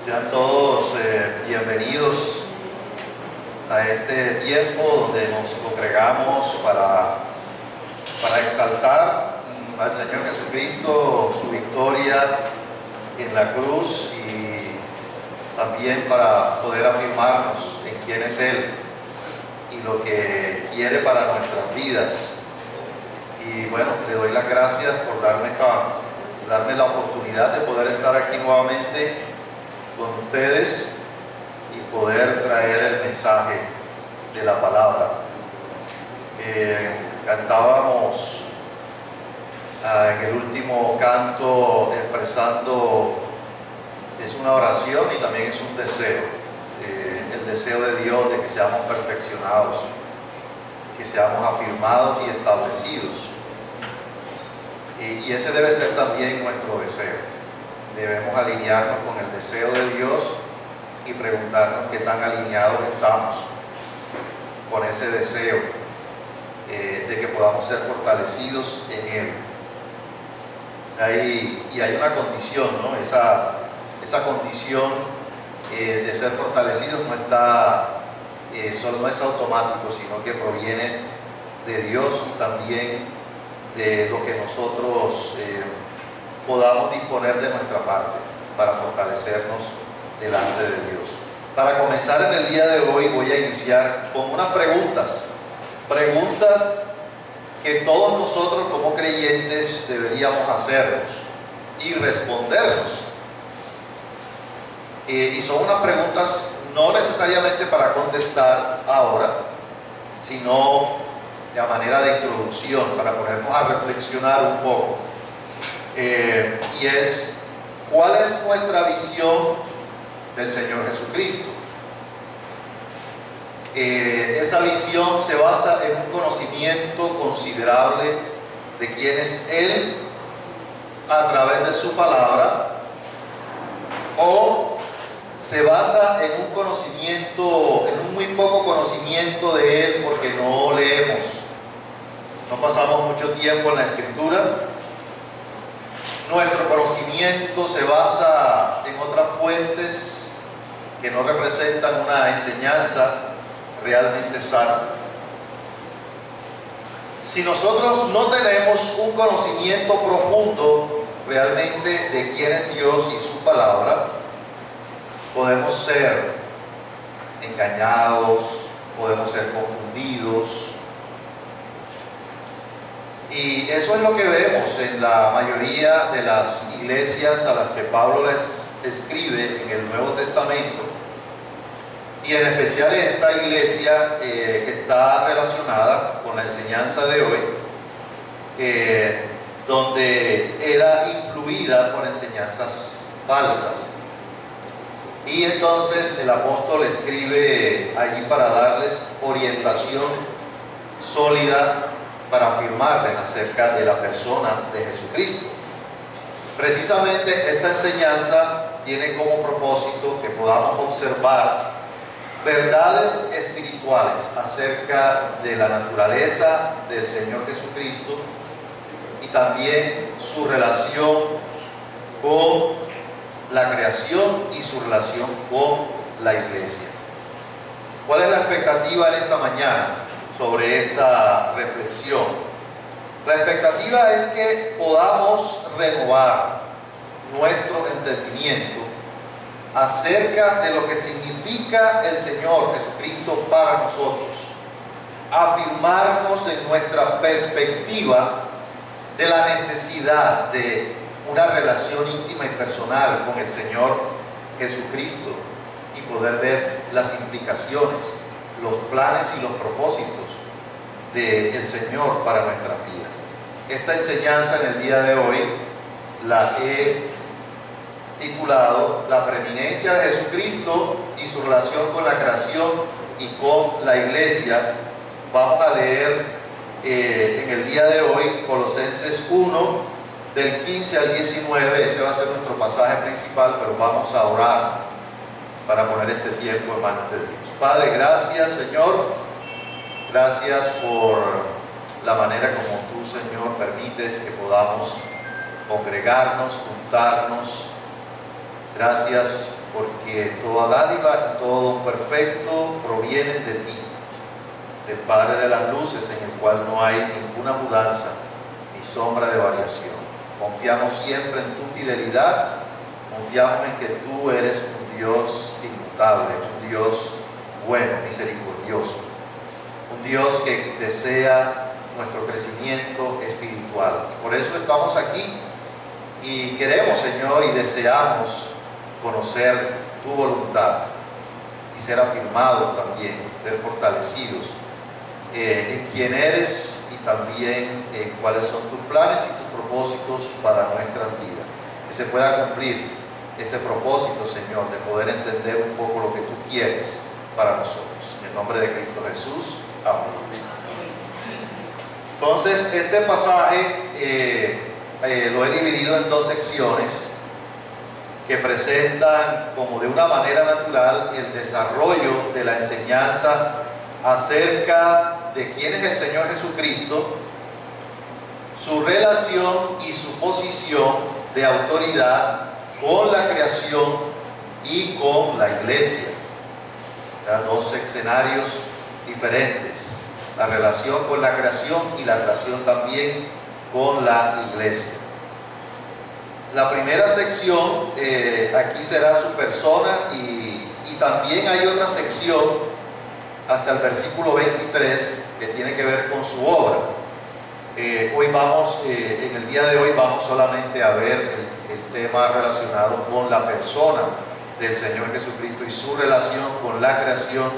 Sean todos bienvenidos a este tiempo donde nos congregamos para exaltar al Señor Jesucristo, su victoria en la cruz, y también para poder afirmarnos en quién es Él y lo que quiere para nuestras vidas. Y bueno, le doy las gracias por darme la oportunidad de poder estar aquí nuevamente con ustedes y poder traer el mensaje de la palabra. Cantábamos en el último canto expresando, es una oración y también es un deseo, el deseo de Dios de que seamos perfeccionados, que seamos afirmados y establecidos. Y ese debe ser también nuestro deseo. Debemos alinearnos con el deseo de Dios y preguntarnos qué tan alineados estamos con ese deseo de que podamos ser fortalecidos en Él. Hay una condición, ¿no? Esa condición de ser fortalecidos no es automático, sino que proviene de Dios y también de lo que nosotros podamos disponer de nuestra parte para fortalecernos delante de Dios. Para comenzar en el día de hoy voy a iniciar con unas preguntas que todos nosotros como creyentes deberíamos hacernos y respondernos. Y son unas preguntas no necesariamente para contestar ahora, sino de manera de introducción, para ponernos a reflexionar un poco. Y es, ¿cuál es nuestra visión del Señor Jesucristo? Esa visión se basa en un conocimiento considerable de quién es Él a través de su palabra, o se basa en un conocimiento, en un muy poco conocimiento de Él, porque no leemos, no pasamos mucho tiempo en la Escritura. Nuestro conocimiento se basa en otras fuentes que no representan una enseñanza realmente sana. Si nosotros no tenemos un conocimiento profundo realmente de quién es Dios y su palabra, podemos ser engañados, podemos ser confundidos. Y eso es lo que vemos en la mayoría de las iglesias a las que Pablo les escribe en el Nuevo Testamento, y en especial esta iglesia que está relacionada con la enseñanza de hoy, donde era influida por enseñanzas falsas. Y entonces el apóstol escribe allí para darles orientación sólida, para afirmarles acerca de la persona de Jesucristo. Precisamente esta enseñanza tiene como propósito que podamos observar verdades espirituales acerca de la naturaleza del Señor Jesucristo y también su relación con la creación y su relación con la iglesia. ¿Cuál es la expectativa en esta mañana sobre esta reflexión? La expectativa es que podamos renovar nuestro entendimiento acerca de lo que significa el Señor Jesucristo para nosotros, afirmarnos en nuestra perspectiva de la necesidad de una relación íntima y personal con el Señor Jesucristo y poder ver las implicaciones, los planes y los propósitos del Señor para nuestras vidas. Esta enseñanza en el día de hoy la he titulado La preeminencia de Jesucristo y su relación con la creación y con la iglesia. Vamos a leer en el día de hoy Colosenses 1 del 15 al 19. Ese va a ser nuestro pasaje principal, pero vamos a orar para poner este tiempo en manos de Dios. Padre, gracias, Señor. Gracias por la manera como tú, Señor, permites que podamos congregarnos, juntarnos Gracias porque toda dádiva y todo don perfecto provienen de ti, del Padre de las luces, en el cual no hay ninguna mudanza ni sombra de variación. Confiamos siempre en tu fidelidad, confiamos en que tú eres un Dios inmutable, un Dios bueno, misericordioso, un Dios que desea nuestro crecimiento espiritual. Y por eso estamos aquí y queremos, Señor, y deseamos conocer tu voluntad y ser afirmados también, ser fortalecidos en quién eres y también cuáles son tus planes y tus propósitos para nuestras vidas. Que se pueda cumplir ese propósito, Señor, de poder entender un poco lo que tú quieres para nosotros. En el nombre de Cristo Jesús. Amén. Entonces, este pasaje lo he dividido en dos secciones que presentan como de una manera natural el desarrollo de la enseñanza acerca de quién es el Señor Jesucristo, su relación y su posición de autoridad con la creación y con la iglesia. Dos escenarios diferentes, la relación con la creación y la relación también con la iglesia. La primera sección, aquí será su persona y también hay otra sección hasta el versículo 23 que tiene que ver con su obra. Hoy vamos, en el día de hoy vamos solamente a ver el tema relacionado con la persona del Señor Jesucristo y su relación con la creación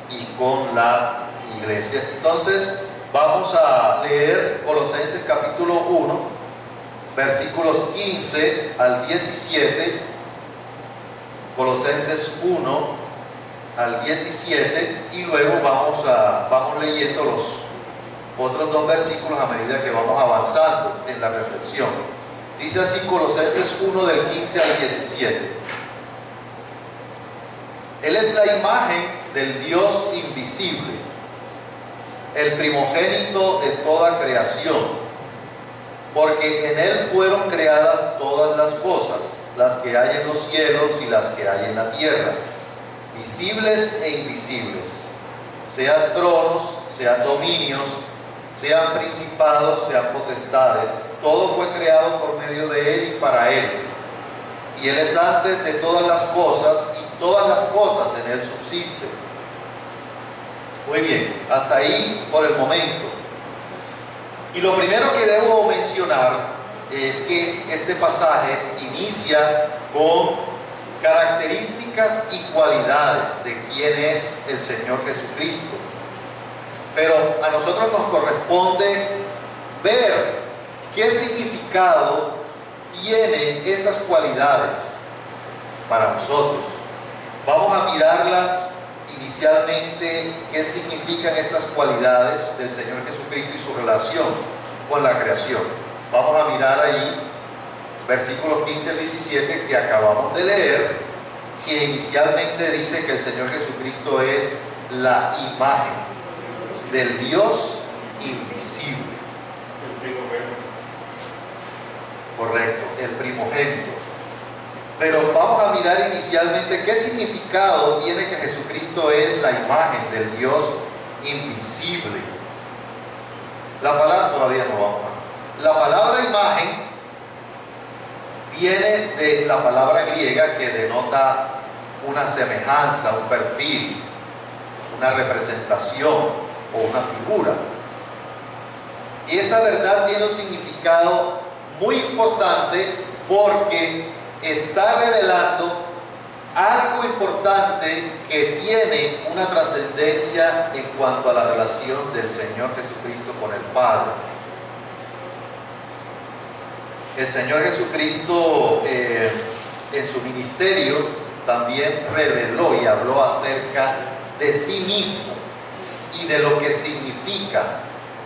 y con la iglesia. Entonces vamos a leer Colosenses capítulo 1, versículos 15 al 17, Colosenses 1 al 17, y luego vamos leyendo los otros dos versículos a medida que vamos avanzando en la reflexión. Dice así Colosenses 1 del 15 al 17. Él es la imagen del Dios invisible, el primogénito de toda creación, porque en Él fueron creadas todas las cosas, las que hay en los cielos y las que hay en la tierra, visibles e invisibles, sean tronos, sean dominios, sean principados, sean potestades. Todo fue creado por medio de Él y para Él. Y Él es antes de todas las cosas, y todas las cosas en Él subsisten. Muy bien, hasta ahí por el momento. Y lo primero que debo mencionar es que este pasaje inicia con características y cualidades de quién es el Señor Jesucristo. Pero a nosotros nos corresponde ver qué significado tienen esas cualidades para nosotros. Vamos a mirarlas inicialmente, qué significan estas cualidades del Señor Jesucristo y su relación con la creación. Vamos a mirar ahí versículos 15 al 17 que acabamos de leer, que inicialmente dice que el Señor Jesucristo es la imagen del Dios invisible. El primogénito. Correcto, el primogénito. Pero vamos a mirar inicialmente qué significado tiene que Jesucristo es la imagen del Dios invisible. La palabra, todavía no vamos a. La palabra imagen viene de la palabra griega que denota una semejanza, un perfil, una representación o una figura. Y esa verdad tiene un significado muy importante porque está revelando algo importante que tiene una trascendencia en cuanto a la relación del Señor Jesucristo con el Padre. El Señor Jesucristo en su ministerio también reveló y habló acerca de sí mismo y de lo que significa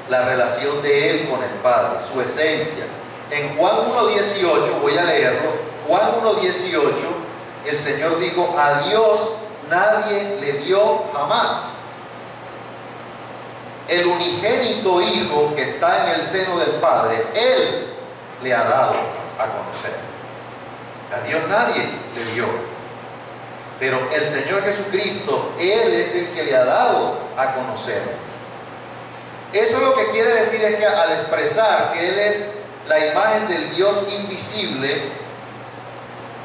la relación de Él con el Padre, su esencia. En Juan 1:18, voy a leerlo, Juan 1:18, el Señor dijo: a Dios nadie le vio jamás. El unigénito Hijo que está en el seno del Padre, Él le ha dado a conocer. A Dios nadie le dio. Pero el Señor Jesucristo, Él es el que le ha dado a conocer. Eso lo que quiere decir es que al expresar que Él es la imagen del Dios invisible,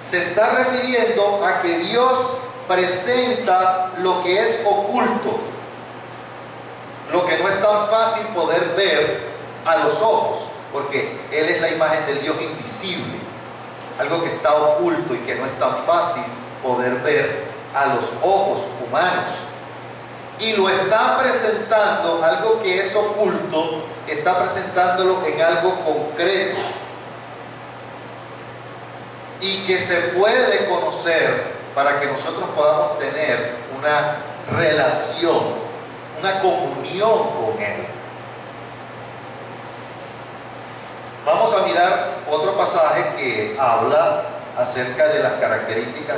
se está refiriendo a que Dios presenta lo que es oculto, lo que no es tan fácil poder ver a los ojos, porque Él es la imagen del Dios invisible, algo que está oculto y que no es tan fácil poder ver a los ojos humanos. Y lo está presentando, algo que es oculto, está presentándolo en algo concreto y que se puede conocer para que nosotros podamos tener una relación, una comunión con Él. Vamos a mirar otro pasaje que habla acerca de las características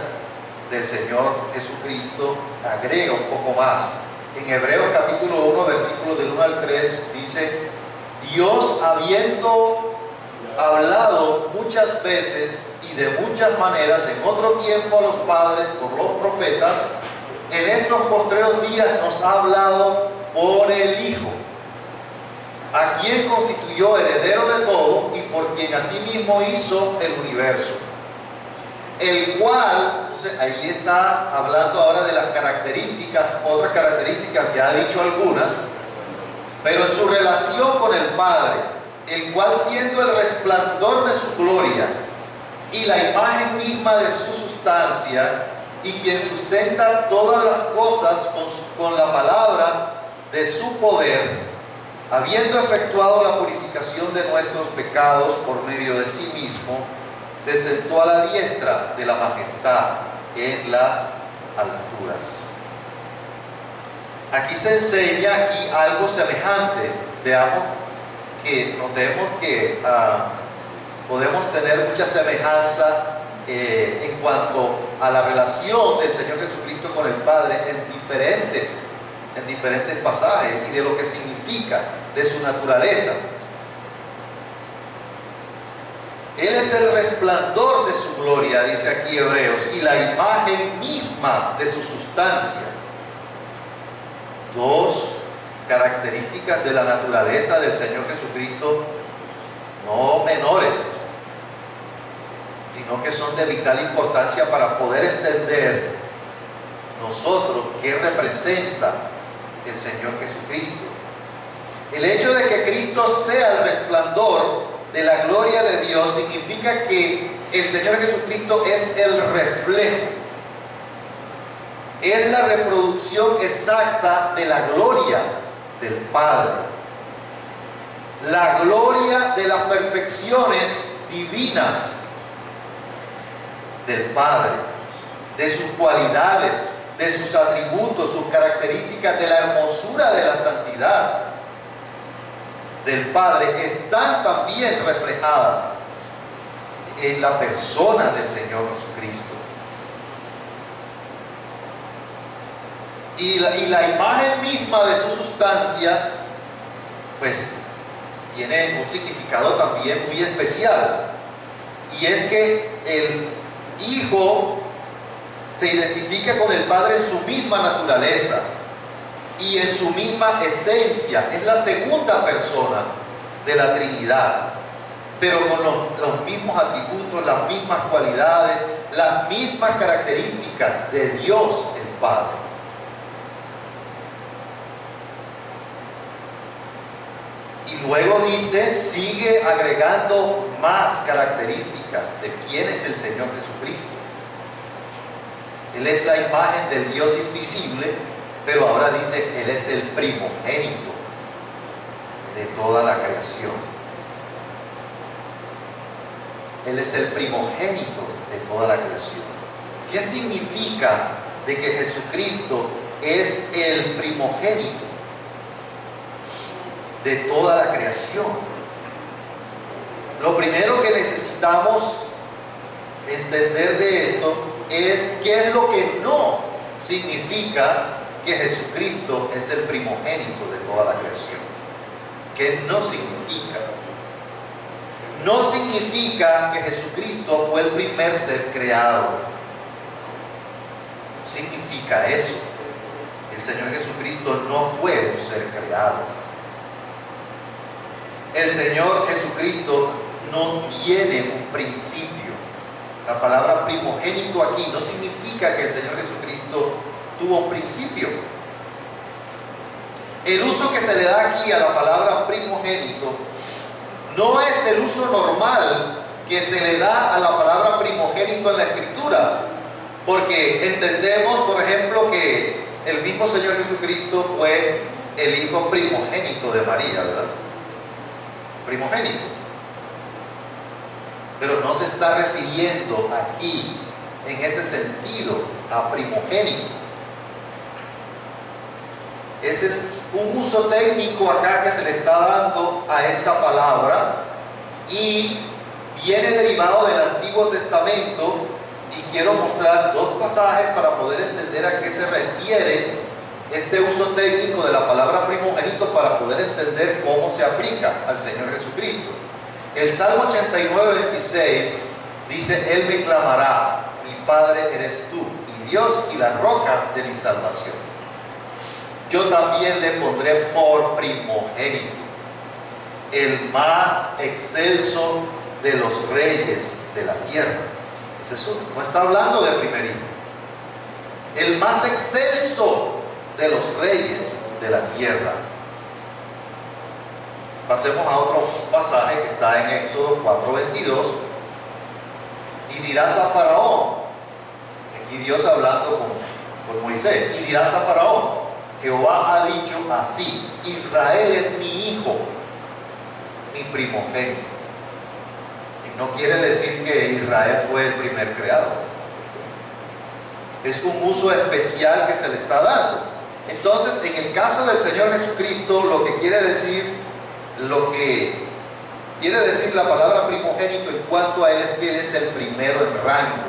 del Señor Jesucristo, agrega un poco más. En Hebreos capítulo 1, versículos del 1 al 3, dice: Dios, habiendo hablado muchas veces y de muchas maneras en otro tiempo a los padres por los profetas, en estos postreros días nos ha hablado por el Hijo, a quien constituyó heredero de todo y por quien asimismo hizo el universo, el cual, entonces ahí está hablando ahora de las características, otras características, ya ha dicho algunas, pero en su relación con el Padre, el cual, siendo el resplandor de su gloria y la imagen misma de su sustancia, y quien sustenta todas las cosas con la palabra de su poder, habiendo efectuado la purificación de nuestros pecados por medio de sí mismo, se sentó a la diestra de la majestad en las alturas. Aquí se enseña algo semejante. Veamos que notemos que podemos tener mucha semejanza en cuanto a la relación del Señor Jesucristo con el Padre en diferentes pasajes y de lo que significa, de su naturaleza. Él es el resplandor de su gloria, dice aquí Hebreos, y la imagen misma de su sustancia. Dos características de la naturaleza del Señor Jesucristo, no menores, sino que son de vital importancia para poder entender nosotros qué representa el Señor Jesucristo. El hecho de que Cristo sea el resplandor de la gloria de Dios significa que el Señor Jesucristo es el reflejo, es la reproducción exacta de la gloria del Padre, la gloria de las perfecciones divinas del Padre, de sus cualidades, de sus atributos, sus características, de la hermosura de la santidad del Padre, están también reflejadas en la persona del Señor Jesucristo. Y la imagen misma de su sustancia, pues, tiene un significado también muy especial. Y es que el Hijo se identifica con el Padre en su misma naturaleza y en su misma esencia. Es la segunda persona de la Trinidad, pero con los mismos atributos, las mismas cualidades, las mismas características de Dios el Padre. Y luego dice, sigue agregando más características de quién es el Señor Jesucristo. Él es la imagen del Dios invisible, pero ahora dice, Él es el primogénito de toda la creación. Él es el primogénito de toda la creación. ¿Qué significa de que Jesucristo es el primogénito de toda la creación? Lo primero que necesitamos entender de esto es qué es lo que no significa que Jesucristo es el primogénito de toda la creación. ¿Qué no significa? No significa que Jesucristo fue el primer ser creado. significa eso. El Señor Jesucristo no fue un ser creado. El Señor Jesucristo no tiene un principio. La palabra primogénito aquí no significa que el Señor Jesucristo tuvo un principio. El uso que se le da aquí a la palabra primogénito no es el uso normal que se le da a la palabra primogénito en la Escritura, porque entendemos, por ejemplo, que el mismo Señor Jesucristo fue el hijo primogénito de María, ¿verdad? Primogénito. Pero no se está refiriendo aquí, en ese sentido, a primogénito. Ese es un uso técnico acá que se le está dando a esta palabra y viene derivado del Antiguo Testamento, y quiero mostrar dos pasajes para poder entender a qué se refiere este uso técnico de la palabra primogénito, para poder entender cómo se aplica al Señor Jesucristo. El Salmo 89, 26 dice: Él me clamará, mi Padre eres tú, mi Dios y la roca de mi salvación. Yo también le pondré por primogénito, el más excelso de los reyes de la tierra. Es eso, no está hablando de primer hijo. El más excelso de los reyes de la tierra. Pasemos a otro pasaje que está en Éxodo 4:22. Y dirás a Faraón, aquí Dios hablando con Moisés, y dirás a Faraón: Jehová ha dicho así, Israel es mi hijo, mi primogénito. Y no quiere decir que Israel fue el primer creado. Es un uso especial que se le está dando. Entonces, en el caso del Señor Jesucristo, lo que quiere decir la palabra primogénito en cuanto a Él es que Él es el primero en rango,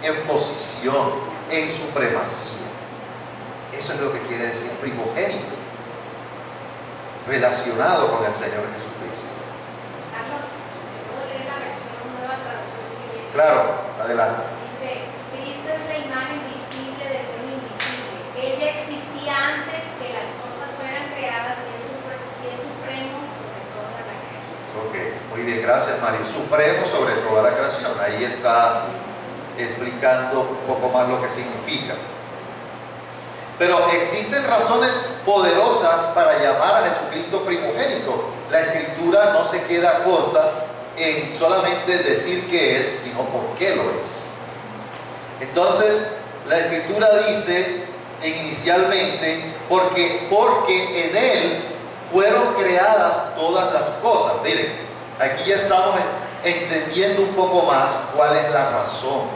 en posición, en supremacía. Eso es lo que quiere decir primogénito, relacionado con el Señor Jesucristo. Carlos, ¿puedo leer la versión Nueva Traducción Viviente? Claro, adelante. Dice: Cristo es la imagen visible del Dios invisible. Ella existía antes que las cosas fueran creadas y es supremo sobre toda la creación. Ok, muy bien, gracias María. Supremo sobre toda la creación. Ahí está explicando un poco más lo que significa. Pero existen razones poderosas para llamar a Jesucristo primogénito. La Escritura no se queda corta en solamente decir que es, sino por qué lo es. Entonces, la Escritura dice inicialmente, porque en Él fueron creadas todas las cosas. Miren, aquí ya estamos entendiendo un poco más cuál es la razón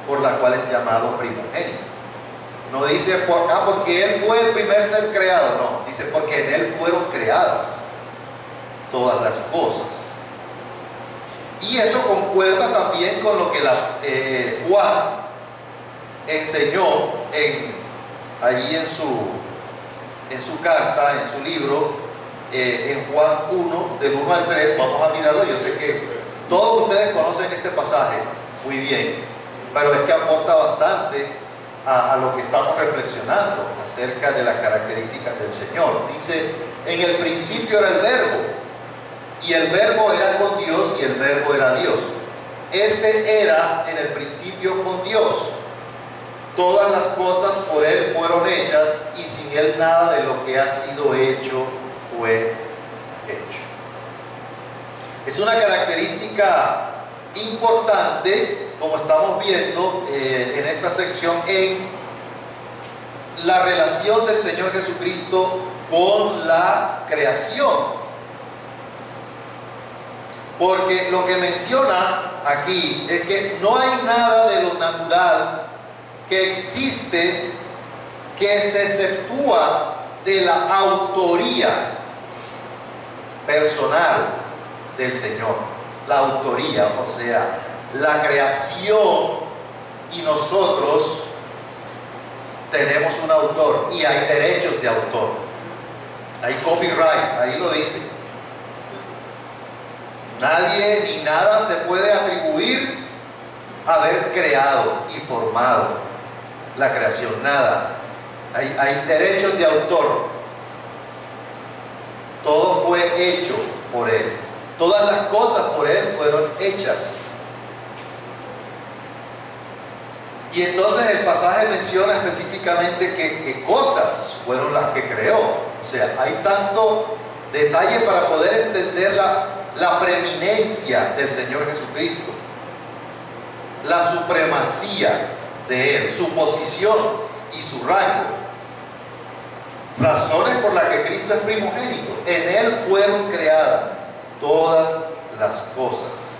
por la cual es llamado primogénito. No dice porque Él fue el primer ser creado, no, dice porque en Él fueron creadas todas las cosas. Y eso concuerda también con lo que Juan enseñó allí en su carta, en su libro, en Juan 1, del 1 al 3, vamos a mirarlo. Yo sé que todos ustedes conocen este pasaje muy bien, pero es que aporta bastante a lo que estamos reflexionando acerca de las características del Señor. Dice: en el principio era el Verbo, y el Verbo era con Dios, y el Verbo era Dios. Este era en el principio con Dios. Todas las cosas por Él fueron hechas, y sin Él nada de lo que ha sido hecho fue hecho. Es una característica importante, como estamos viendo en esta sección, en la relación del Señor Jesucristo con la creación. Porque lo que menciona aquí es que no hay nada de lo natural que existe que se exceptúa de la autoría personal del Señor. La autoría, o sea, la creación, y nosotros tenemos un autor y hay derechos de autor, hay copyright, ahí lo dice. Nadie ni nada se puede atribuir haber creado y formado la creación, nada. Hay derechos de autor. Todo fue hecho por Él. Todas las cosas por Él fueron hechas. Y entonces el pasaje menciona específicamente qué cosas fueron las que creó. O sea, hay tanto detalle para poder entender la preeminencia del Señor Jesucristo, la supremacía de Él, su posición y su rango. Razones por las que Cristo es primogénito. En Él fueron creadas todas las cosas.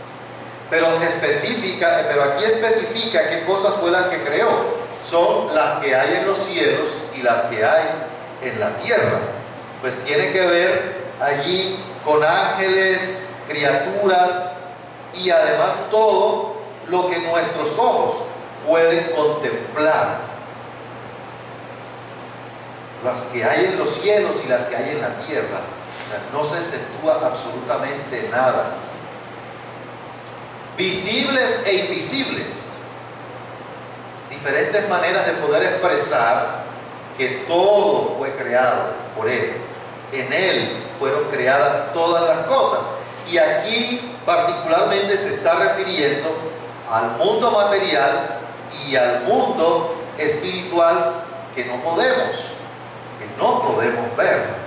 Pero aquí especifica qué cosas fue las que creó. Son las que hay en los cielos y las que hay en la tierra. Pues tiene que ver allí con ángeles, criaturas y además todo lo que nuestros ojos pueden contemplar. Las que hay en los cielos y las que hay en la tierra. O sea, no se exceptúa absolutamente nada. Visibles e invisibles. Diferentes maneras de poder expresar que todo fue creado por Él. En Él fueron creadas todas las cosas. Y aquí particularmente se está refiriendo al mundo material y al mundo espiritual que no podemos ver.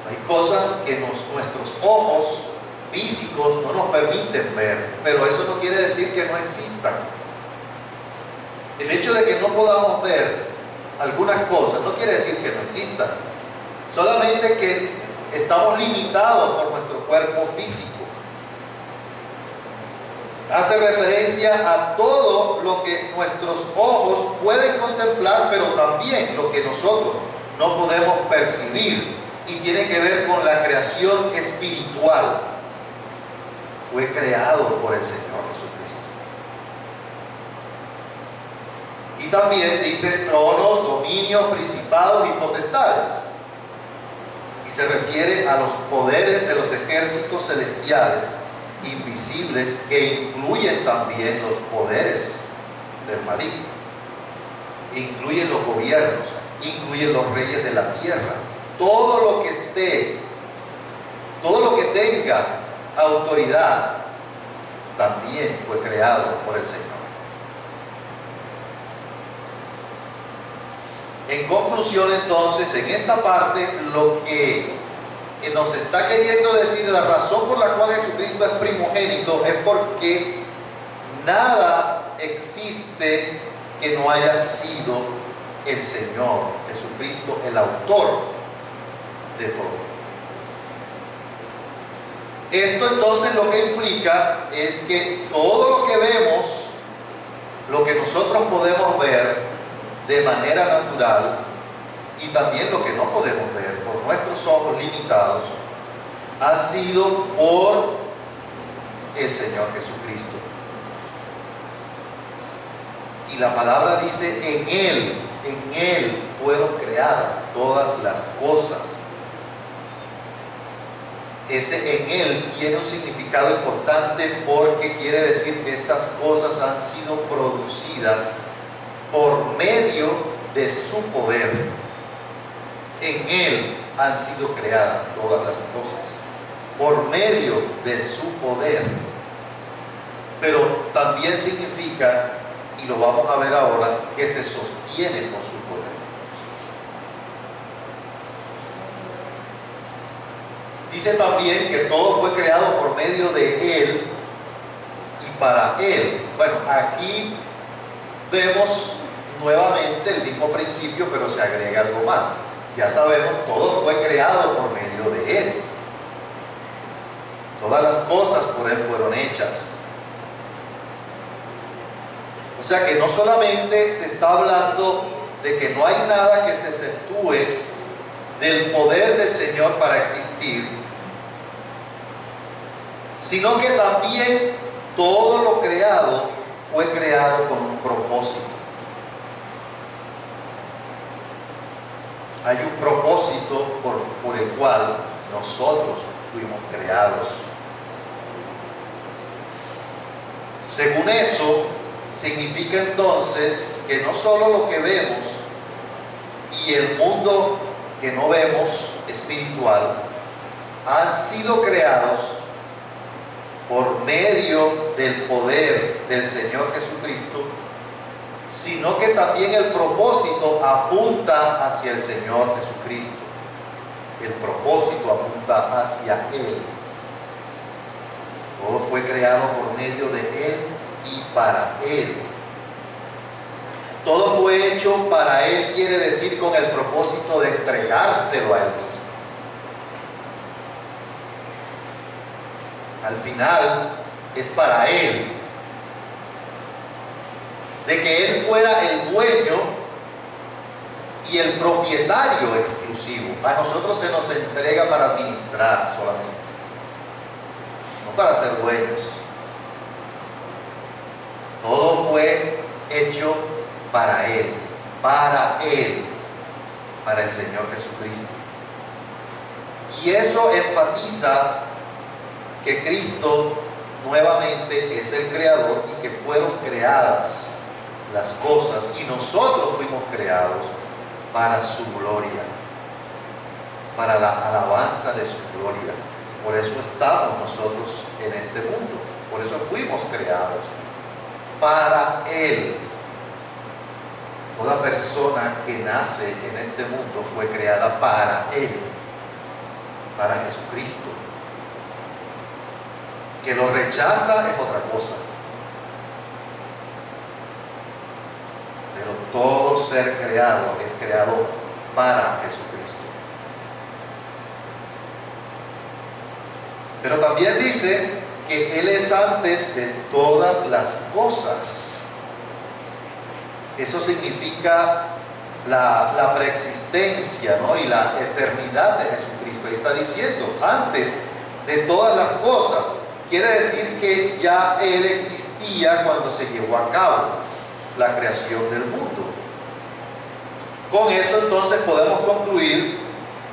Hay cosas que nuestros ojos físicos no nos permiten ver, pero eso no quiere decir que no existan. El hecho de que no podamos ver algunas cosas no quiere decir que no existan, solamente que estamos limitados por nuestro cuerpo físico. Hace referencia a todo lo que nuestros ojos pueden contemplar, pero también lo que nosotros no podemos percibir, y tiene que ver con la creación espiritual. Fue creado por el Señor Jesucristo. Y también dice tronos, dominios, principados y potestades. Y se refiere a los poderes de los ejércitos celestiales invisibles, que incluyen también los poderes del maligno. Incluyen los gobiernos, incluyen los reyes de la tierra. Todo lo que tenga autoridad también fue creado por el Señor. En conclusión, entonces, en esta parte lo que nos está queriendo decir, la razón por la cual Jesucristo es primogénito, es porque nada existe que no haya sido el Señor Jesucristo el autor de todo. Esto entonces lo que implica es que todo lo que vemos, lo que nosotros podemos ver de manera natural, y también lo que no podemos ver por nuestros ojos limitados, ha sido por el Señor Jesucristo. Y la palabra dice, en Él fueron creadas todas las cosas. Ese en Él tiene un significado importante, porque quiere decir que estas cosas han sido producidas por medio de su poder. En Él han sido creadas todas las cosas por medio de su poder. Pero también significa, y lo vamos a ver ahora, que se sostiene por su poder. Dice también que todo fue creado por medio de Él y para Él. Bueno, aquí vemos nuevamente el mismo principio, pero se agrega algo más. Ya sabemos, todo fue creado por medio de Él. Todas las cosas por Él fueron hechas. O sea que no solamente se está hablando de que no hay nada que se exceptúe del poder del Señor para existir, sino que también todo lo creado fue creado con un propósito. Hay un propósito por el cual nosotros fuimos creados. Según eso, significa entonces que no solo lo que vemos y el mundo que no vemos espiritual han sido creados por medio del poder del Señor Jesucristo, sino que también el propósito apunta hacia el Señor Jesucristo. El propósito apunta hacia Él. Todo fue creado por medio de Él y para Él. Todo fue hecho para Él, quiere decir con el propósito de entregárselo a Él mismo. Al final es para Él. De que Él fuera el dueño y el propietario exclusivo. A nosotros se nos entrega para administrar solamente, no para ser dueños. Todo fue hecho para Él, para el Señor Jesucristo. Y eso enfatiza que Cristo nuevamente es el creador y que fueron creadas las cosas y nosotros fuimos creados para su gloria, para la alabanza de su gloria. Por eso estamos nosotros en este mundo, por eso fuimos creados para Él. Toda persona que nace en este mundo fue creada para Él, para Jesucristo. Que lo rechaza es otra cosa. Pero todo ser creado es creado para Jesucristo. Pero también dice que Él es antes de todas las cosas. Eso significa la preexistencia, ¿no? Y la eternidad de Jesucristo. Ahí está diciendo, antes de todas las cosas. Quiere decir que ya Él existía cuando se llevó a cabo la creación del mundo. Con eso entonces podemos concluir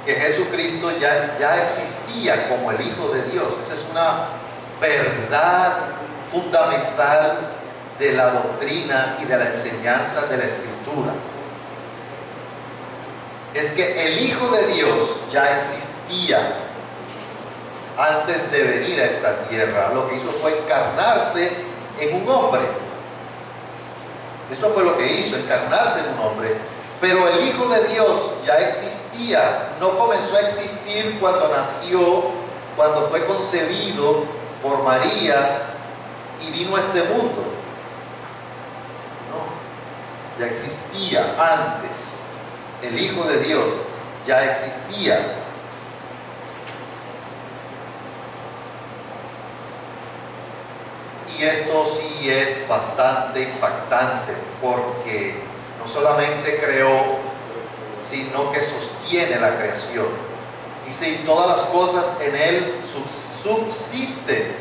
que Jesucristo ya existía como el Hijo de Dios. Esa es una verdad fundamental de la doctrina y de la enseñanza de la Escritura. Es que el Hijo de Dios ya existía antes de venir a esta tierra. Lo que hizo fue encarnarse en un hombre. Eso fue lo que hizo, encarnarse en un hombre. Pero el Hijo de Dios ya existía. No comenzó a existir cuando nació, cuando fue concebido por María y vino a este mundo. No, ya existía antes. El Hijo de Dios ya existía. Y esto sí es bastante impactante porque no solamente creó, sino que sostiene la creación. Dice, y todas las cosas en Él subsisten.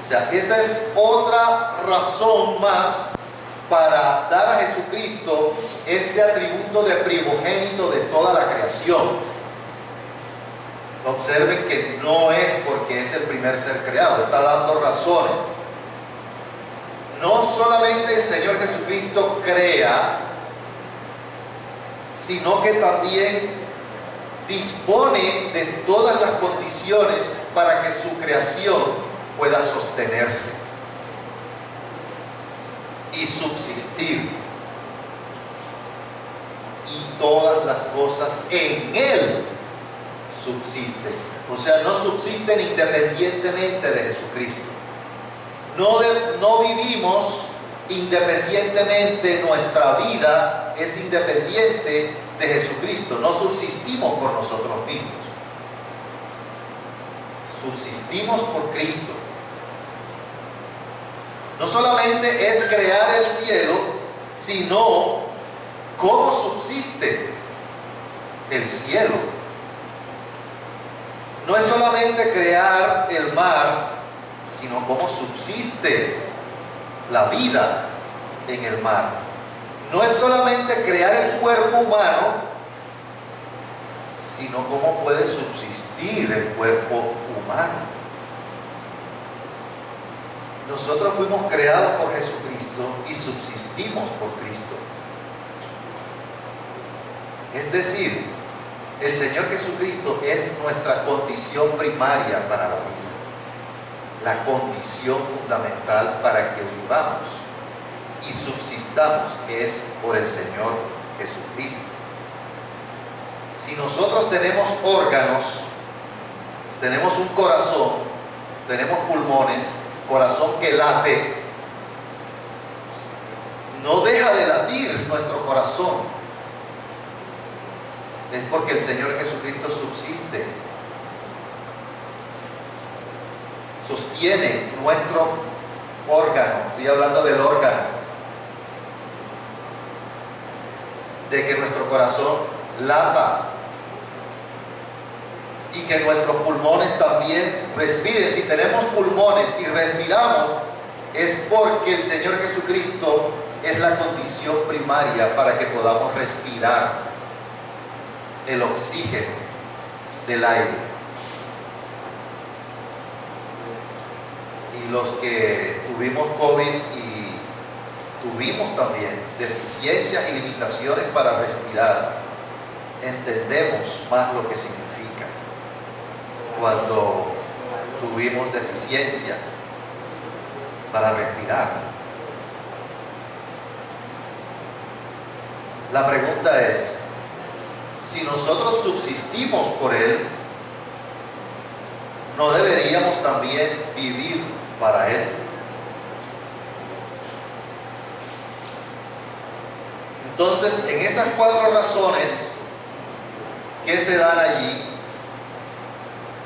O sea, esa es otra razón más para dar a Jesucristo este atributo de primogénito de toda la creación. Observen que no es porque es el primer ser creado, está dando razones. No solamente el Señor Jesucristo crea, sino que también dispone de todas las condiciones para que su creación pueda sostenerse y subsistir. Y todas las cosas en Él subsisten. O sea, no subsisten independientemente de Jesucristo. No vivimos independientemente, nuestra vida es independiente de Jesucristo. No subsistimos por nosotros mismos. Subsistimos por Cristo. No solamente es crear el cielo, sino cómo subsiste el cielo. No es solamente crear el mar, sino cómo subsiste la vida en el mar. No es solamente crear el cuerpo humano, sino cómo puede subsistir el cuerpo humano. Nosotros fuimos creados por Jesucristo y subsistimos por Cristo. Es decir, el Señor Jesucristo es nuestra condición primaria para la vida, la condición fundamental para que vivamos y subsistamos, que es por el Señor Jesucristo. Si nosotros tenemos órganos, tenemos un corazón, tenemos pulmones, corazón que late, no deja de latir nuestro corazón. Es porque el Señor Jesucristo subsiste, sostiene nuestro órgano. Estoy hablando del órgano, de que nuestro corazón lata y que nuestros pulmones también respiren. Si tenemos pulmones y respiramos, es porque el Señor Jesucristo es la condición primaria para que podamos respirar el oxígeno del aire. Y los que tuvimos COVID y tuvimos también deficiencias y limitaciones para respirar, entendemos más lo que significa cuando tuvimos deficiencia para respirar. La pregunta es, si nosotros subsistimos por Él, ¿no deberíamos también vivir para Él? Entonces, en esas 4 razones que se dan allí,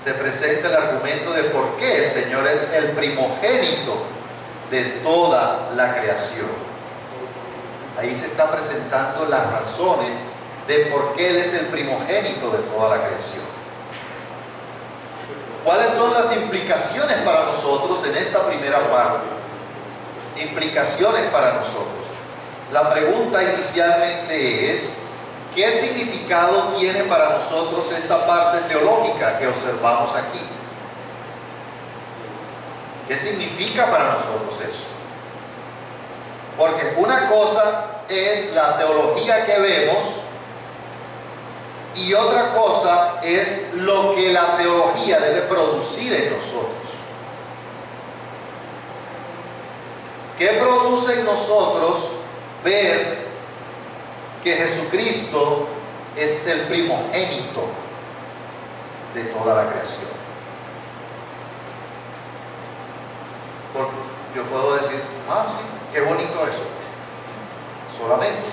se presenta el argumento de por qué el Señor es el primogénito de toda la creación. Ahí se están presentando las razones de por qué Él es el primogénito de toda la creación. ¿Cuáles son las implicaciones para nosotros en esta primera parte? Implicaciones para nosotros. La pregunta inicialmente es, ¿qué significado tiene para nosotros esta parte teológica que observamos aquí? ¿Qué significa para nosotros eso? Porque una cosa es la teología que vemos y otra cosa es lo que la teología debe producir en nosotros. ¿Qué produce en nosotros ver que Jesucristo es el primogénito de toda la creación? Porque yo puedo decir, ah, sí, qué bonito eso, solamente.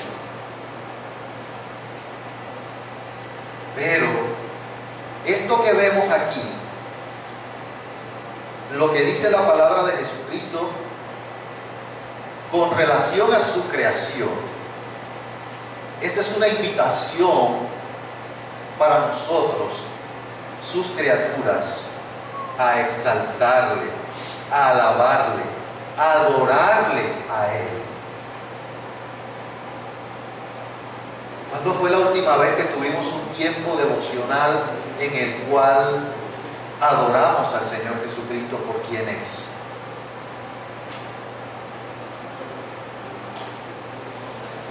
Pero esto que vemos aquí, lo que dice la palabra de Jesucristo con relación a su creación, esta es una invitación para nosotros, sus criaturas, a exaltarle, a alabarle, a adorarle a Él. ¿Cuándo fue la última vez que tuvimos un tiempo devocional en el cual adoramos al Señor Jesucristo por quien es?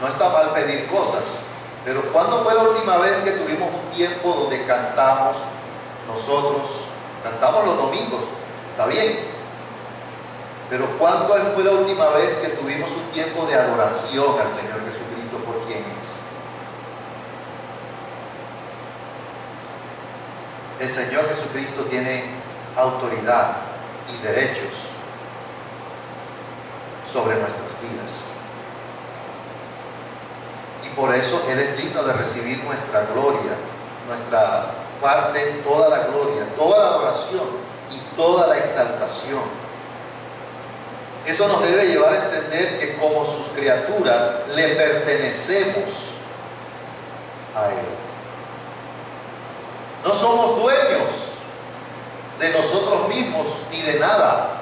No está mal pedir cosas, pero ¿cuándo fue la última vez que tuvimos un tiempo donde cantamos nosotros? Cantamos los domingos, está bien, pero ¿cuándo fue la última vez que tuvimos un tiempo de adoración al Señor Jesucristo por quien es? El Señor Jesucristo tiene autoridad y derechos sobre nuestras vidas. Y por eso Él es digno de recibir nuestra gloria, nuestra parte, toda la gloria, toda la adoración y toda la exaltación. Eso nos debe llevar a entender que como sus criaturas le pertenecemos a Él. No somos dueños de nosotros mismos ni de nada.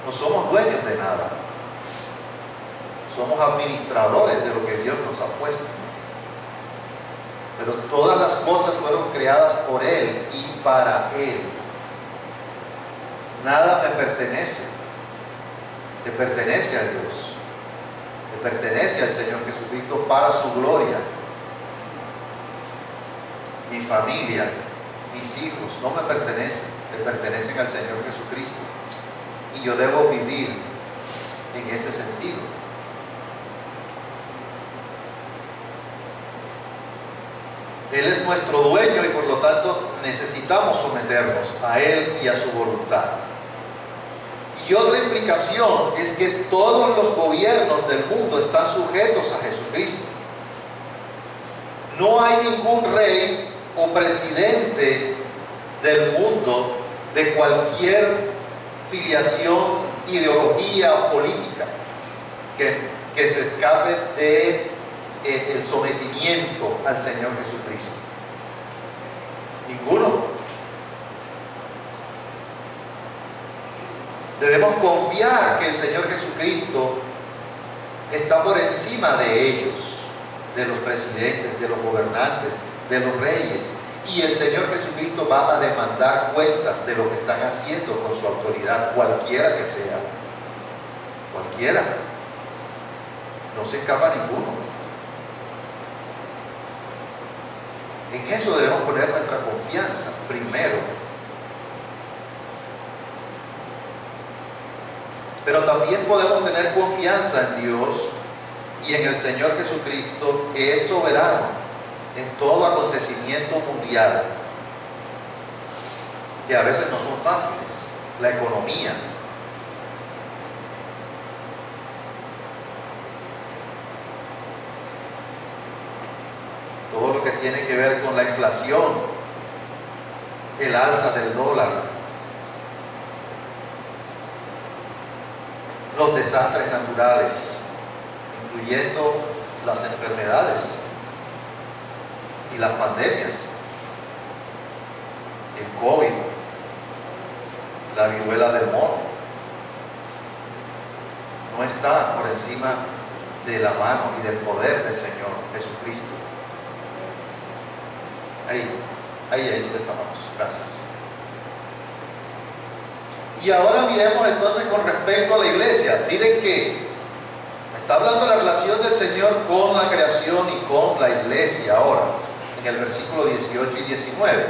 No somos dueños de nada. Somos administradores de lo que Dios nos ha puesto. Pero todas las cosas fueron creadas por Él y para Él. Nada me pertenece. Le pertenece a Dios. Le pertenece al Señor Jesucristo para su gloria. Mi familia, mis hijos, no me pertenecen. Le pertenecen al Señor Jesucristo. Y yo debo vivir en ese sentido. Él es nuestro dueño y por lo tanto necesitamos someternos a Él y a su voluntad. Y otra implicación es que todos los gobiernos del mundo están sujetos a Jesucristo. No hay ningún rey o presidente del mundo de cualquier filiación, ideología o política que se escape de el sometimiento al Señor Jesucristo. Ninguno. Debemos confiar que el Señor Jesucristo está por encima de ellos, de los presidentes, de los gobernantes, de los reyes. Y el Señor Jesucristo va a demandar cuentas de lo que están haciendo con su autoridad, cualquiera que sea. Cualquiera. No se escapa ninguno. En eso debemos poner nuestra confianza primero. Pero también podemos tener confianza en Dios y en el Señor Jesucristo, que es soberano en todo acontecimiento mundial, que a veces no son fáciles. La economía, todo lo que tiene que ver con la inflación, el alza del dólar, los desastres naturales, incluyendo las enfermedades y las pandemias, el COVID, la viruela del mono, no está por encima de la mano y del poder del Señor Jesucristo. Ahí donde estamos. Gracias. Y ahora miremos entonces con respecto a la iglesia. Miren que está hablando de la relación del Señor con la creación y con la iglesia ahora, en el versículo 18 y 19.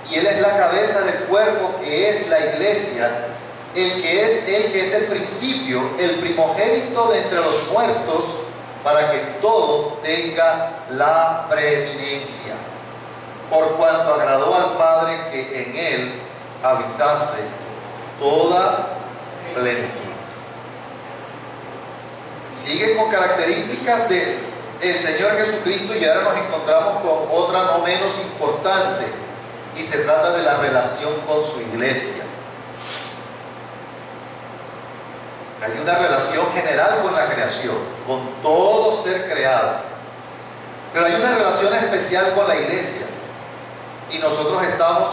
Y Él es la cabeza del cuerpo, que es la iglesia, el que es el principio, el primogénito de entre los muertos, para que todo tenga la preeminencia, por cuanto agradó al Padre que en Él habitase toda plenitud. Sigue con características del Señor Jesucristo y ahora nos encontramos con otra no menos importante, y se trata de la relación con su iglesia. Hay una relación general con la creación, con todo ser creado, pero hay una relación especial con la iglesia, y nosotros estamos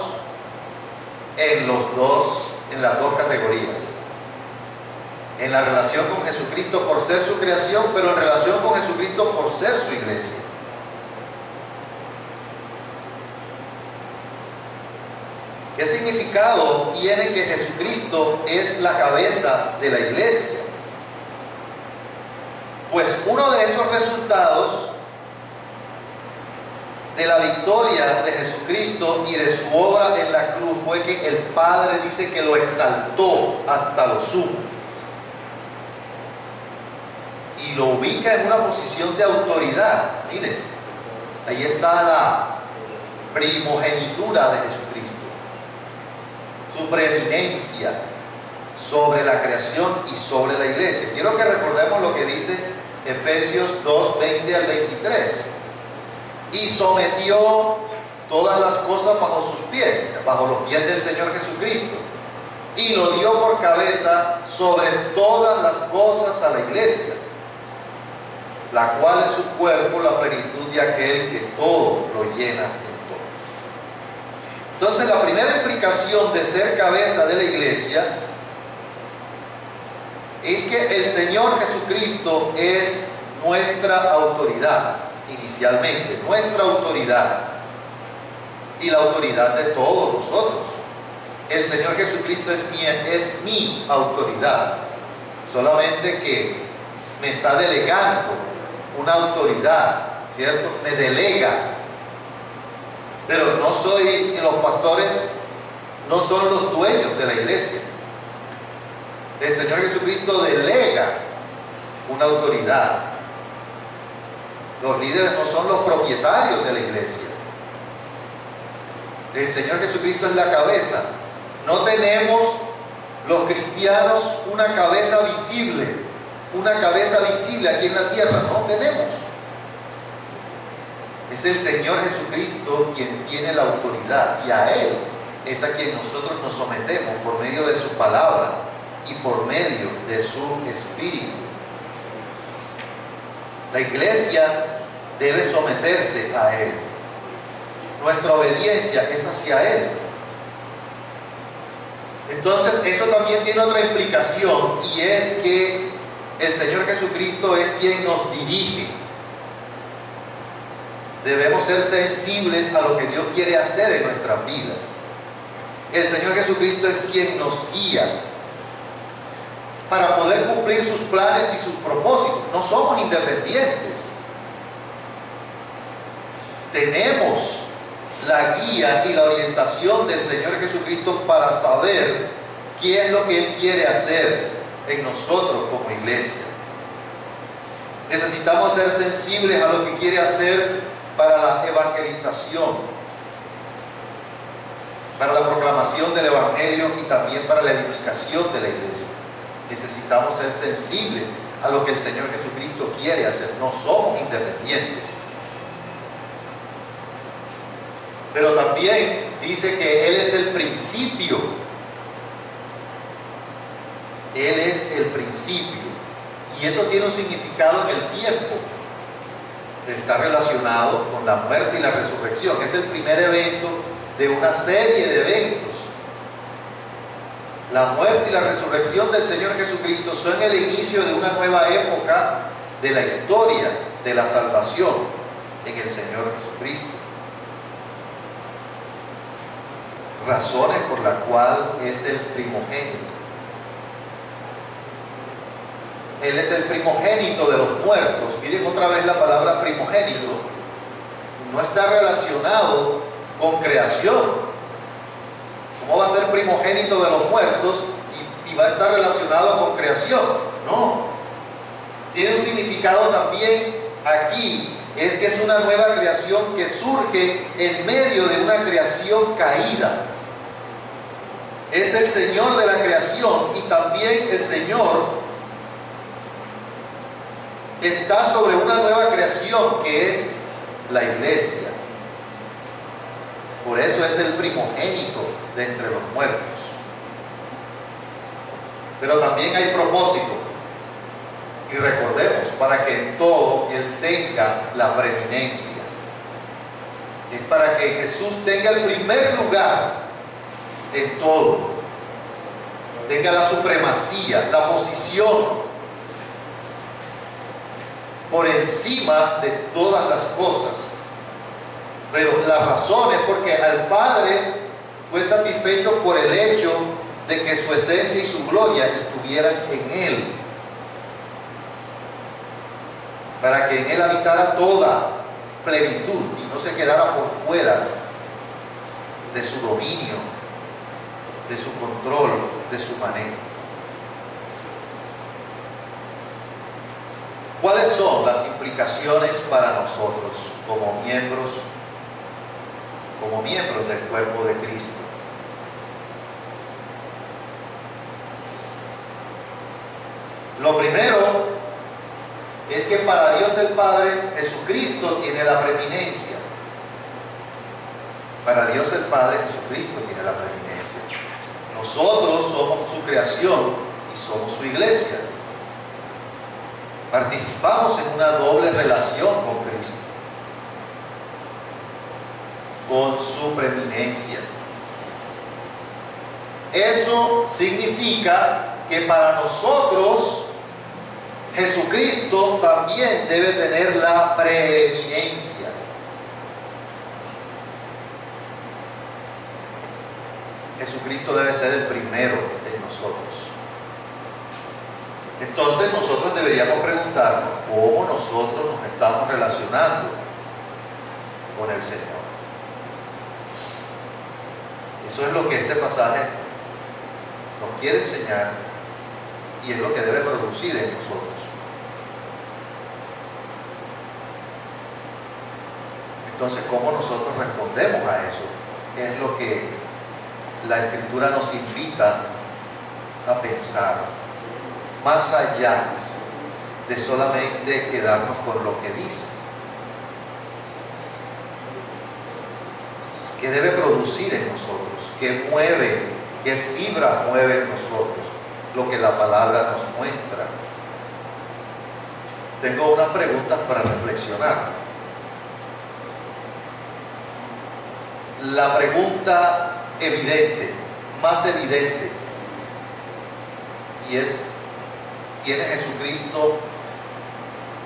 en las dos categorías. En la relación con Jesucristo por ser su creación, pero en relación con Jesucristo por ser su iglesia. ¿Qué significado tiene que Jesucristo es la cabeza de la iglesia? Pues uno de esos resultados de la victoria de Jesucristo y de su obra en la cruz fue que el Padre dice que lo exaltó hasta lo sumo y lo ubica en una posición de autoridad. Miren, ahí está la primogenitura de Jesucristo, su preeminencia sobre la creación y sobre la iglesia. Quiero que recordemos lo que dice Efesios 2, 20 al 23. Y sometió todas las cosas bajo sus pies, bajo los pies del Señor Jesucristo, y lo dio por cabeza sobre todas las cosas a la iglesia, la cual es su cuerpo, la plenitud de aquel que todo lo llena en todo. Entonces, la primera implicación de ser cabeza de la iglesia es que el Señor Jesucristo es nuestra autoridad. Inicialmente, nuestra autoridad y la autoridad de todos nosotros. el Señor Jesucristo es mi autoridad, solamente que me está delegando una autoridad, ¿cierto? Me delega, pero no soy, los pastores no son los dueños de la iglesia. El Señor Jesucristo delega una autoridad. Los líderes no son los propietarios de la iglesia. El Señor Jesucristo es la cabeza. No tenemos los cristianos una cabeza visible aquí en la tierra, no tenemos. Es el Señor Jesucristo quien tiene la autoridad, y a Él es a quien nosotros nos sometemos por medio de su palabra y por medio de su Espíritu. La iglesia debe someterse a Él. Nuestra obediencia es hacia Él. Entonces, eso también tiene otra implicación, y es que el Señor Jesucristo es quien nos dirige. Debemos ser sensibles a lo que Dios quiere hacer en nuestras vidas. El Señor Jesucristo es quien nos guía para poder cumplir sus planes y sus propósitos. No somos independientes. Tenemos la guía y la orientación del Señor Jesucristo para saber qué es lo que Él quiere hacer en nosotros como iglesia. Necesitamos ser sensibles a lo que quiere hacer para la evangelización, para la proclamación del Evangelio y también para la edificación de la iglesia. Necesitamos ser sensibles a lo que el Señor Jesucristo quiere hacer. No somos independientes. Pero también dice que Él es el principio. Él es el principio. Y eso tiene un significado en el tiempo. Está relacionado con la muerte y la resurrección. Es el primer evento de una serie de eventos. La muerte y la resurrección del Señor Jesucristo son el inicio de una nueva época de la historia de la salvación en el Señor Jesucristo. Razones por las cuales es el primogénito. Él es el primogénito de los muertos. Miren otra vez la palabra primogénito. No está relacionado con creación. ¿Cómo va a ser primogénito de los muertos y va a estar relacionado con creación? No. Tiene un significado también aquí. Es que es una nueva creación que surge en medio de una creación caída. Es el Señor de la creación, y también el Señor está sobre una nueva creación que es la iglesia. Por eso es el primogénito de entre los muertos. Pero también hay propósito. Y recordemos, para que en todo Él tenga la preeminencia. Es para que Jesús tenga el primer lugar en todo. Tenga la supremacía, la posición por encima de todas las cosas. Pero la razón es porque al Padre fue satisfecho por el hecho de que su esencia y su gloria estuvieran en Él, para que en Él habitara toda plenitud y no se quedara por fuera de su dominio, de su control, de su manejo. ¿Cuáles son las implicaciones para nosotros como miembros del cuerpo de Cristo? Lo primero es que para Dios el Padre, Jesucristo tiene la preeminencia. Para Dios el Padre, Jesucristo tiene la preeminencia. Nosotros somos su creación y somos su iglesia. Participamos en una doble relación con Cristo, con su preeminencia. Eso significa que para nosotros Jesucristo también debe tener la preeminencia. Jesucristo debe ser el primero en nosotros. Entonces nosotros deberíamos preguntarnos cómo nosotros nos estamos relacionando con el Señor. Eso es lo que este pasaje nos quiere enseñar y es lo que debe producir en nosotros. Entonces, ¿cómo nosotros respondemos a eso? Es lo que la Escritura nos invita a pensar, más allá de solamente quedarnos con lo que dice. ¿Qué debe producir en nosotros? ¿Qué mueve? ¿Qué fibra mueve en nosotros? Lo que la palabra nos muestra. Tengo unas preguntas para reflexionar. La pregunta evidente, más evidente, y es: ¿tiene Jesucristo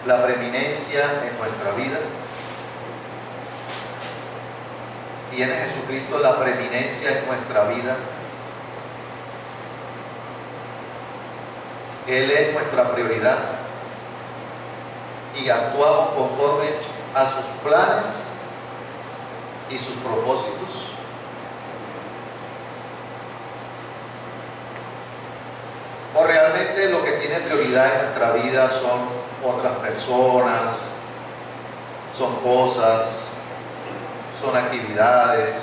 la preeminencia en nuestra vida? ¿Tiene Jesucristo la preeminencia en nuestra vida? Él es nuestra prioridad y actuamos conforme a sus planes y sus propósitos. O realmente lo que tiene prioridad en nuestra vida son otras personas, son cosas, son actividades.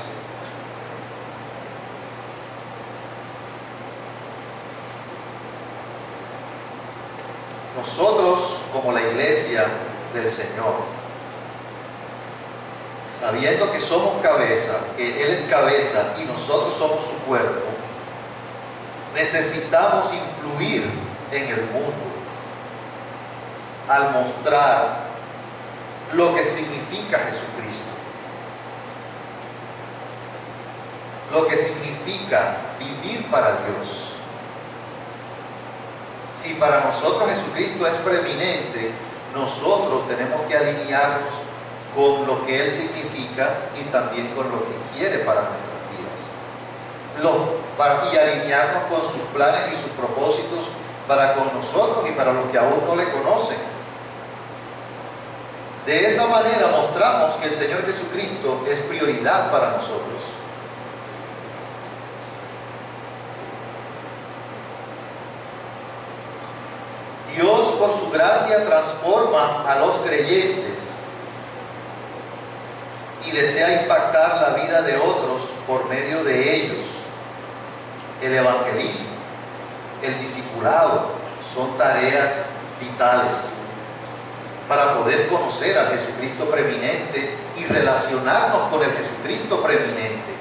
Nosotros, como la iglesia del Señor, sabiendo que somos cabeza, que Él es cabeza y nosotros somos su cuerpo, necesitamos influir en el mundo al mostrar lo que significa Jesucristo, lo que significa vivir para Dios. Si para nosotros Jesucristo es preeminente, nosotros tenemos que alinearnos con lo que Él significa y también con lo que quiere para nuestras vidas. Y alinearnos con sus planes y sus propósitos para con nosotros y para los que aún no le conocen. De esa manera mostramos que el Señor Jesucristo es prioridad para nosotros. Dios, por su gracia, transforma a los creyentes y desea impactar la vida de otros por medio de ellos. El evangelismo, el discipulado son tareas vitales para poder conocer al Jesucristo preeminente y relacionarnos con el Jesucristo preeminente,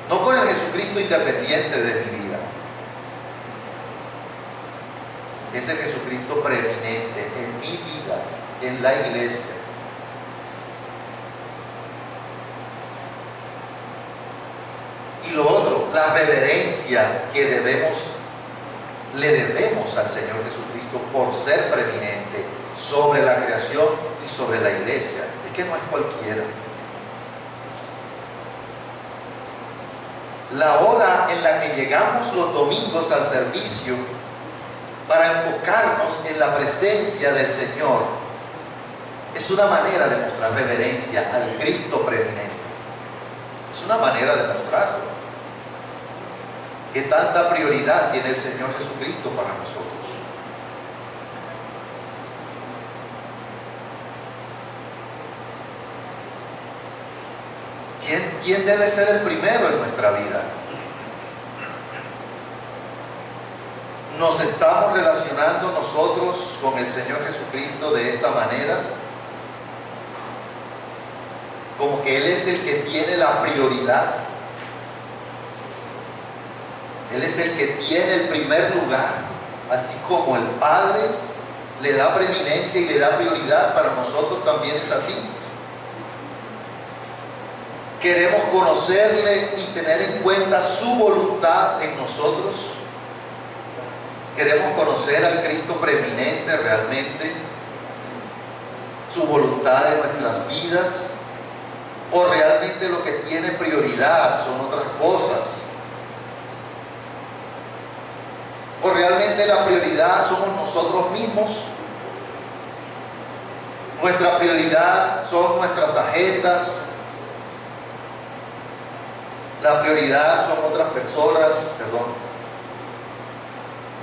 no con el Jesucristo independiente de mi vida. Es el Jesucristo preeminente en mi vida, en la iglesia. Y lo otro, la reverencia que le debemos al Señor Jesucristo por ser preeminente sobre la creación y sobre la iglesia. Es que no es cualquiera. La hora en la que llegamos los domingos al servicio para enfocarnos en la presencia del Señor es una manera de mostrar reverencia al Cristo preeminente. Es una manera de mostrarlo. ¿Qué tanta prioridad tiene el Señor Jesucristo para nosotros? ¿Quién debe ser el primero en nuestra vida? ¿Nos estamos relacionando nosotros con el Señor Jesucristo de esta manera? Como que Él es el que tiene la prioridad. Él es el que tiene el primer lugar, así como el Padre le da preeminencia y le da prioridad, para nosotros también es así. Queremos conocerle y tener en cuenta su voluntad en nosotros. Queremos conocer al Cristo preeminente realmente, su voluntad en nuestras vidas, o realmente lo que tiene prioridad son otras cosas. ¿O realmente la prioridad somos nosotros mismos? Nuestra prioridad son nuestras agendas. La prioridad son otras personas, perdón.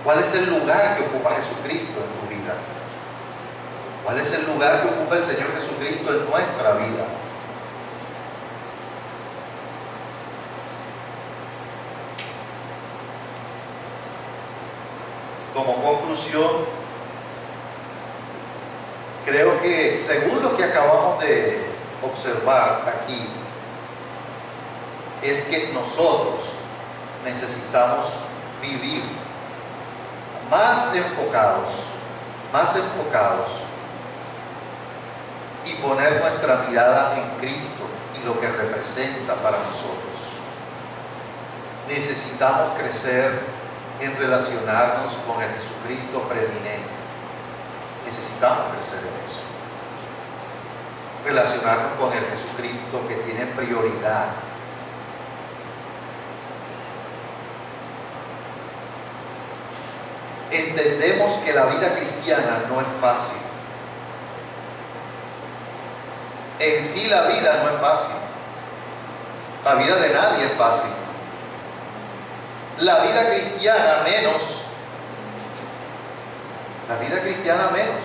¿Cuál es el lugar que ocupa Jesucristo en tu vida? ¿Cuál es el lugar que ocupa el Señor Jesucristo en nuestra vida? Como conclusión, creo que según lo que acabamos de observar aquí, es que nosotros necesitamos vivir más enfocados y poner nuestra mirada en Cristo y lo que representa para nosotros. Necesitamos crecer en relacionarnos con el Jesucristo preeminente. Necesitamos crecer en eso. Relacionarnos con el Jesucristo que tiene prioridad. Entendemos que la vida cristiana no es fácil. En sí la vida no es fácil. La vida de nadie es fácil. La vida cristiana menos. La vida cristiana menos.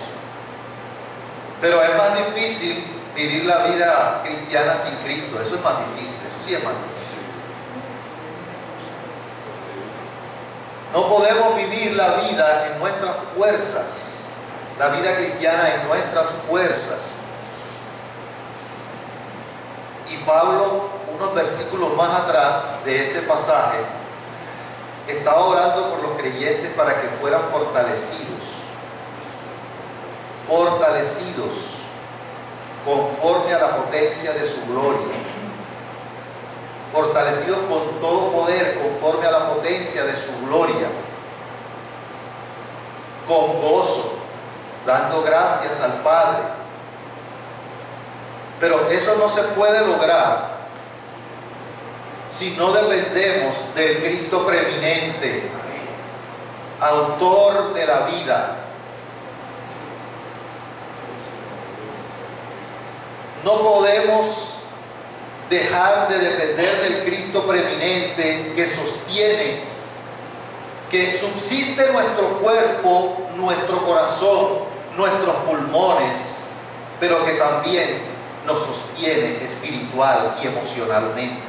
Pero es más difícil vivir la vida cristiana sin Cristo. Eso es más difícil. Eso sí es más difícil. No podemos vivir la vida en nuestras fuerzas. La vida cristiana en nuestras fuerzas. Y Pablo, unos versículos más atrás de este pasaje, estaba orando por los creyentes para que fueran fortalecidos conforme a la potencia de su gloria, fortalecidos con todo poder conforme a la potencia de su gloria, con gozo, dando gracias al Padre. Pero eso no se puede lograr si no dependemos del Cristo preeminente, autor de la vida. No podemos dejar de depender del Cristo preeminente que sostiene, que subsiste nuestro cuerpo, nuestro corazón, nuestros pulmones, pero que también nos sostiene espiritual y emocionalmente.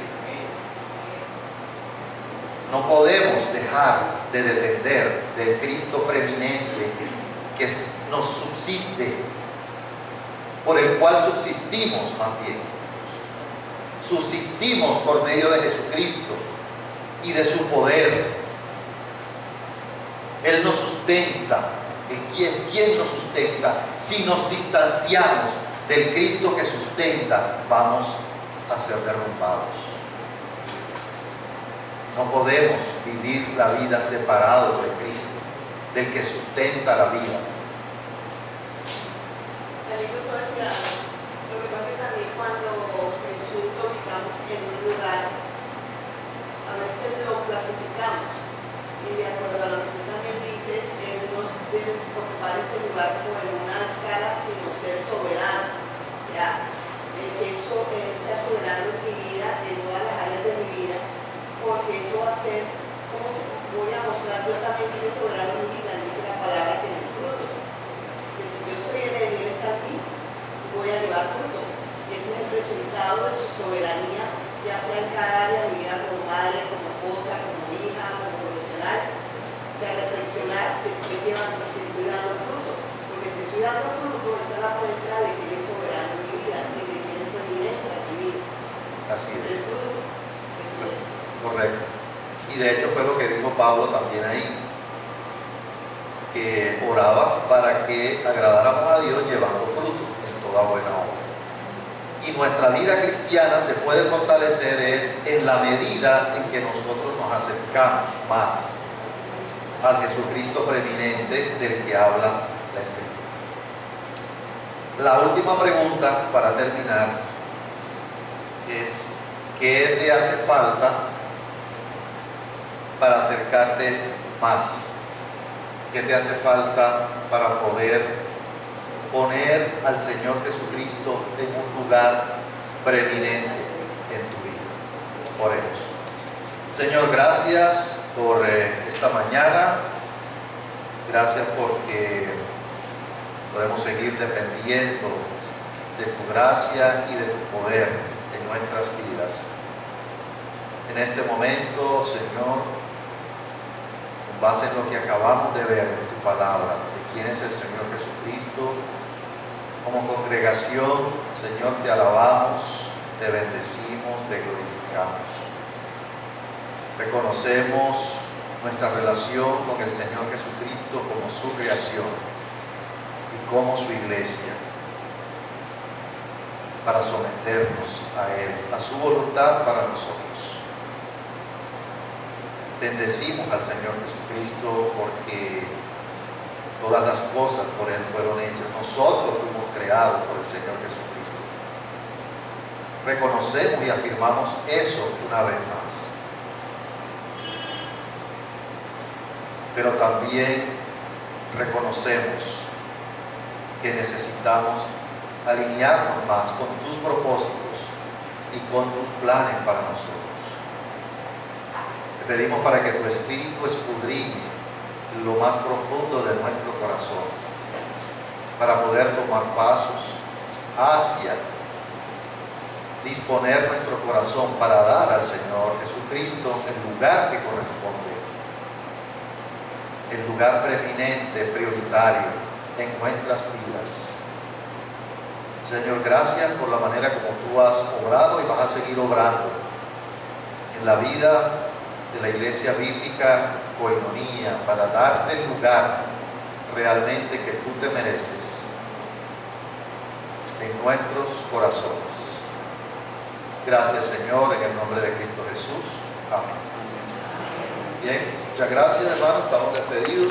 No podemos dejar de depender del Cristo preeminente que nos subsiste, por el cual subsistimos más bien. Subsistimos por medio de Jesucristo y de su poder. Él nos sustenta. Es quien nos sustenta. Si nos distanciamos del Cristo que sustenta, vamos a ser derrumbados. No podemos vivir la vida separados de Cristo, del que sustenta la vida. Lo que pasa es que también cuando Jesús lo ubicamos en un lugar, a veces lo clasificamos. Y de acuerdo a lo que tú también dices, Él no debe ocupar ese lugar como en una escala, sino ser soberano. ¿Ya? Que Él sea soberano en mi vida, en todas las áreas de mi vida, porque eso va a ser, ¿cómo se voy a mostrar? Yo también que Él es soberano en mi vida, dice la palabra que me fruto. Que si yo estoy en Él y Él está aquí, voy a llevar fruto. Ese es el resultado de su soberanía, ya sea en cada área de mi vida, como madre, como esposa, como hija, como profesional. O sea, reflexionar si estoy llevando, si estoy dando fruto. Porque si estoy dando fruto, esa es la muestra de que Él es soberano en mi vida y de que Él es providencia en mi vida. Así El es. fruto. Correcto. Y de hecho fue lo que dijo Pablo también ahí, que oraba para que agradáramos a Dios llevando fruto en toda buena obra. Y nuestra vida cristiana se puede fortalecer es en la medida en que nosotros nos acercamos más al Jesucristo preeminente del que habla la Escritura. La última pregunta para terminar es: ¿qué te hace falta para acercarte más ¿Qué te hace falta para poder poner al Señor Jesucristo en un lugar preeminente en tu vida? Oremos. Señor, gracias por esta mañana. Gracias porque podemos seguir dependiendo de tu gracia y de tu poder en nuestras vidas. En este momento, Señor, con base en lo que acabamos de ver en tu palabra, de quién es el Señor Jesucristo, como congregación, Señor, te alabamos, te bendecimos, te glorificamos. Reconocemos nuestra relación con el Señor Jesucristo como su creación y como su iglesia, para someternos a Él, a su voluntad para nosotros. Bendecimos al Señor Jesucristo porque todas las cosas por Él fueron hechas. Nosotros fuimos creados por el Señor Jesucristo. Reconocemos y afirmamos eso una vez más. Pero también reconocemos que necesitamos alinearnos más con tus propósitos y con tus planes para nosotros. Te pedimos para que tu Espíritu escudriñe lo más profundo de nuestro corazón, para poder tomar pasos hacia disponer nuestro corazón para dar al Señor Jesucristo el lugar que corresponde, el lugar preeminente, prioritario en nuestras vidas. Señor, gracias por la manera como tú has obrado y vas a seguir obrando en la vida de la Iglesia Bíblica Koinonia, para darte el lugar realmente que tú te mereces en nuestros corazones. Gracias, Señor, en el nombre de Cristo Jesús. Amén. Bien, muchas gracias, hermanos, estamos despedidos.